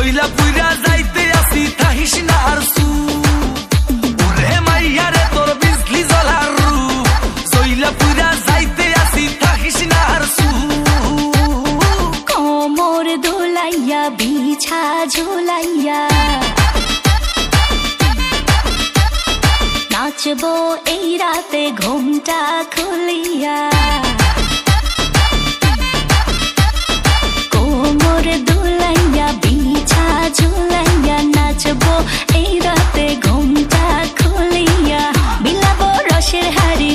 জইলা পুইরা যাইতে আসি থাকিস না আর সু ওরে মাইয়া রে তোর বিজলি জ্বলার রূপ জইলা পুইরা যাইতে আসি থাকিস না আর সু কোমর দোলাইয়া বিছা ঝোলাইয়া নাচবো এই রাতে ঘুমটা খুলিয়া কোমর দোলাইয়া বিছা ঝোলাইয়া নাচবো এই রাতে ঘুমটা খুলিয়া বিলাবো রসের হাড়ি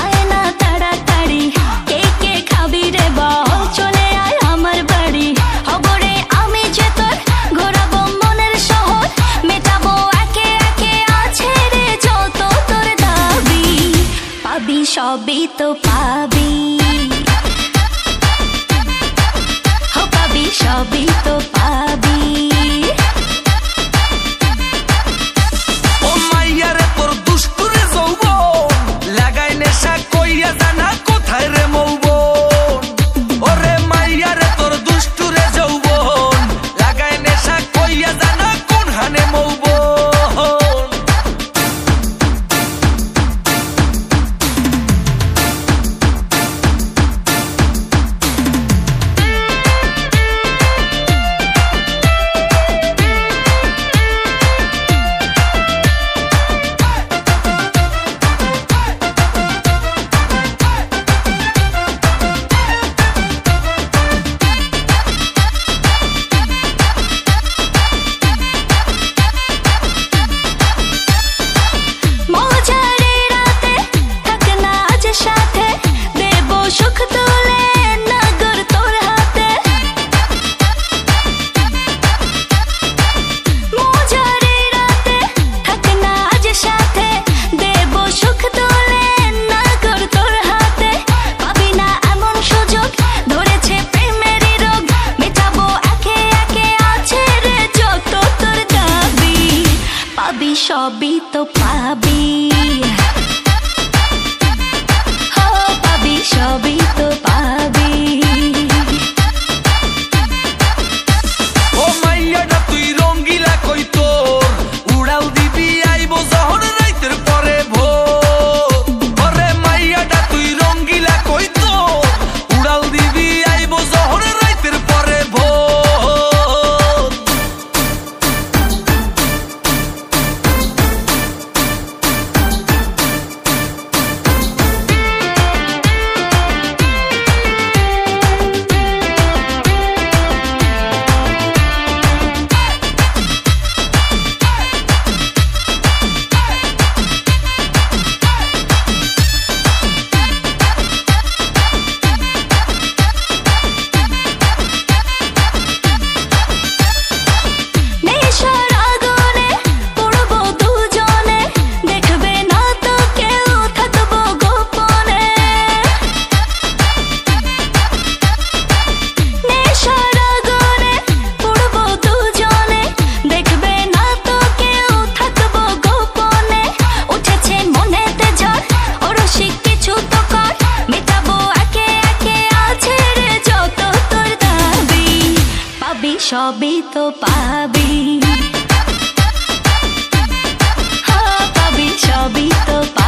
আয় না তাড়াতাড়ি কে কে খাবি রে বল চলে আয় আমার বাড়ি হবরে আমি যে তোর ঘোরাবো মনের শহর মেটাবো একে একে আছে রে যত তোর দাবি পাবি সবই তো পাবি সবই তো পাবি ও মাইয়া রে তোর দুষ্টুরে যৌবন লাগাই নেশা কইয়া জানা কোথায় রে মৌবন ওরে মাইয়া রে তোর দুষ্টুরে যৌবন লাগাই নেশা কইয়া জানা কোন হানে মৌবন সবই তো পাবি হো পাবি সবই তো পাবি ও মাইয়াটা তুই রঙ্গিলা কই তোর উড়াল দিবি আইবো যখন রাইতের পরে ভোর ওরে মাইয়াটা তুই রঙ্গিলা কই তোর উড়াল দিবি আইবো যখন রাইতের পরে ভোর সবই তো পাবি হো পাবি সবই তো পাবি।